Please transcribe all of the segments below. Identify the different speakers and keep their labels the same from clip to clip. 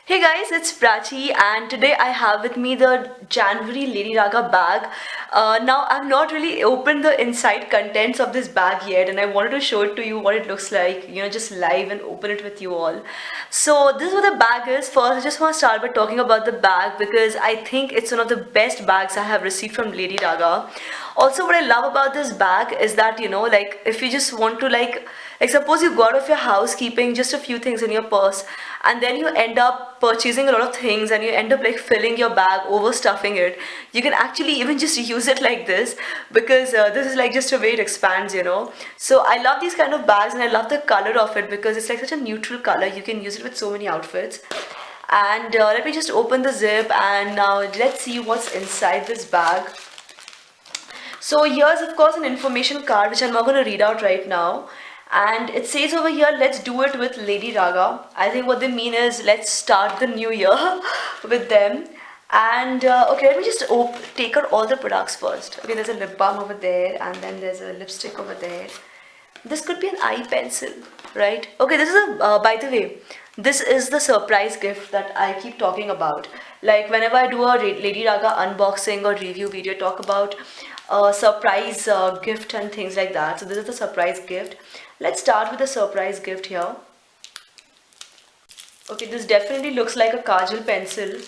Speaker 1: Hey guys, it's Prachi, and today I have with me the January Lady Raga bag. Now, I've not really opened the inside contents of this bag yet, and I wanted to show it to you what it looks like, just live and open it with you all. So, this is what the bag is. First, I just want to start by talking about the bag because I think it's one of the best bags I have received from Lady Raga. Also, what I love about this bag is that, like if you just want to, like suppose you go out of your house keeping just a few things in your purse, and then you end up purchasing a lot of things and you end up like filling your bag, overstuffing it. You can actually even just use it like this because this is like just a way it expands. So I love these kind of bags and I love the color of it because it's like such a neutral color. You can use it with so many outfits. And let me just open the zip, and now let's see what's inside this bag. So here's of course an information card which I'm not going to read out right now. And it says over here, let's do it with Lady Raga. I think what they mean is let's start the new year with them. And okay, let me just take out all the products first. Okay, there's a lip balm over there, and then there's a lipstick over there. This could be an eye pencil, right? Okay, this is by the way, this is the surprise gift that I keep talking about. Like whenever I do a Lady Raga unboxing or review video, talk about surprise gift and things like that. So this is the surprise gift. Let's start with the surprise gift here. Okay, this definitely looks like a kajal pencil.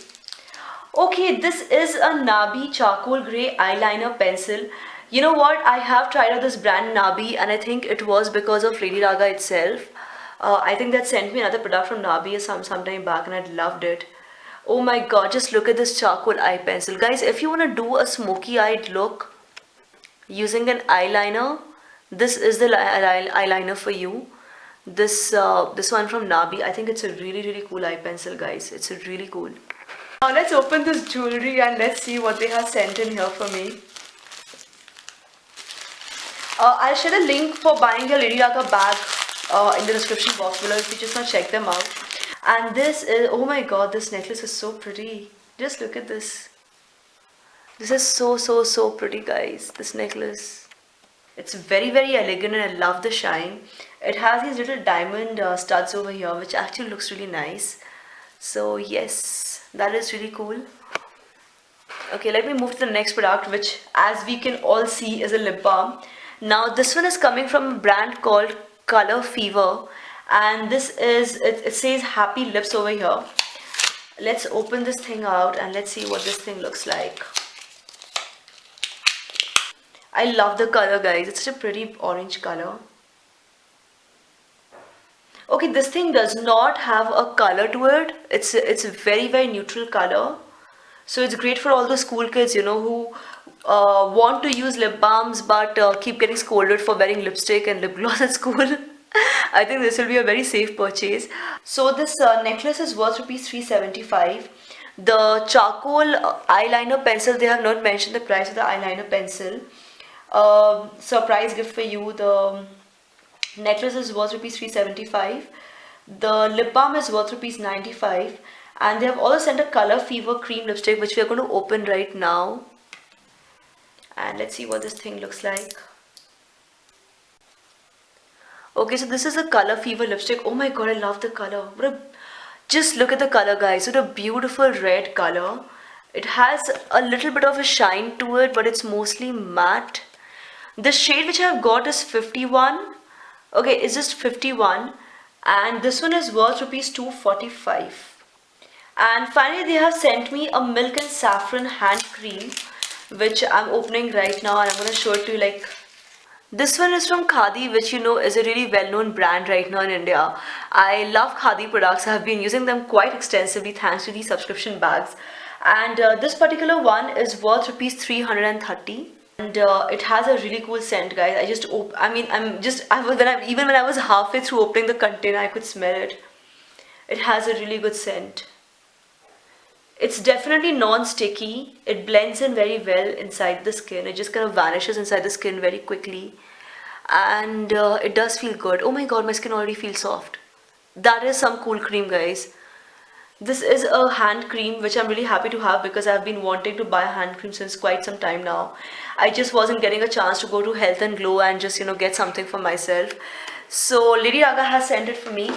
Speaker 1: Okay, this is a Nabi charcoal grey eyeliner pencil. You know what? I have tried out this brand Nabi, and I think it was because of Lady Raga itself. I think that sent me another product from Nabi some time back, and I loved it. Oh my god, just look at this charcoal eye pencil. Guys, if you want to do a smoky eyed look using an eyeliner, this is the eyeliner for you. This one from Nabi, I think it's a really cool eye pencil, guys. It's a really cool. Now let's open this jewelry and let's see what they have sent in here for me. I'll share a link for buying your Lady Raga bag in the description box below if you just want to check them out. And this is, oh my god, this necklace is so pretty. Just look at this. This is so pretty, guys. This necklace. It's very elegant and I love the shine. It has these little diamond studs over here which actually looks really nice. So yes, that is really cool. Okay, let me move to the next product, which as we can all see is a lip balm. Now this one is coming from a brand called Color Fever, and this is, it says Happy Lips over here. Let's open this thing out and let's see what this thing looks like. I love the color, guys. It's such a pretty orange color. Okay, this thing does not have a color to it. It's a very neutral color. So it's great for all the school kids, who want to use lip balms but keep getting scolded for wearing lipstick and lip gloss at school. I think this will be a very safe purchase. So this necklace is worth rupees 375. The charcoal eyeliner pencil, they have not mentioned the price of the eyeliner pencil. Surprise gift for you. The necklace is worth rupees 375. The lip balm is worth rupees 95. And they have also sent a Color Fever cream lipstick which we are going to open right now. And let's see what this thing looks like. Okay, so this is a Color Fever lipstick. Oh my god, I love the color. Just look at the color, guys. What a beautiful red color. It has a little bit of a shine to it, but it's mostly matte. The shade which I have got is 51. Okay, it's just 51. And this one is worth rupees 245. And finally they have sent me a milk and saffron hand cream, which I'm opening right now, and I'm going to show it to you. Like, this one is from Khadi, which is a really well-known brand right now in India. I love Khadi products. I have been using them quite extensively thanks to these subscription bags. And this particular one is worth rupees 330. And it has a really cool scent, guys. Even when I was halfway through opening the container, I could smell it. It has a really good scent. It's definitely non-sticky. It blends in very well inside the skin. It just kind of vanishes inside the skin very quickly. And it does feel good. Oh my god, my skin already feels soft. That is some cool cream, guys. This is a hand cream which I'm really happy to have because I've been wanting to buy a hand cream since quite some time now. I just wasn't getting a chance to go to Health and Glow and just get something for myself. So Lady Raga has sent it for me.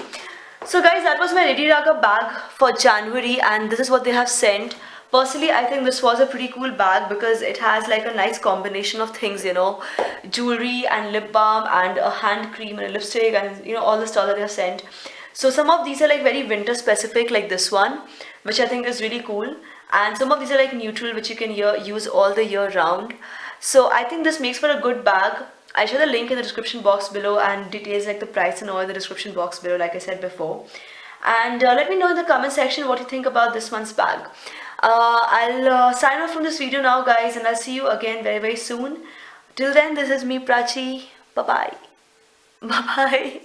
Speaker 1: So guys, that was my Lady Raga bag for January, and this is what they have sent. Personally, I think this was a pretty cool bag because it has like a nice combination of things, jewelry and lip balm and a hand cream and a lipstick and all the stuff that they have sent. So some of these are like very winter specific, like this one, which I think is really cool. And some of these are like neutral, which you can use all the year round. So I think this makes for a good bag. I'll share the link in the description box below and details like the price and all in the description box below, like I said before. And let me know in the comment section what you think about this month's bag. I'll sign off from this video now, guys, and I'll see you again very, very soon. Till then, this is me, Prachi. Bye-bye. Bye-bye.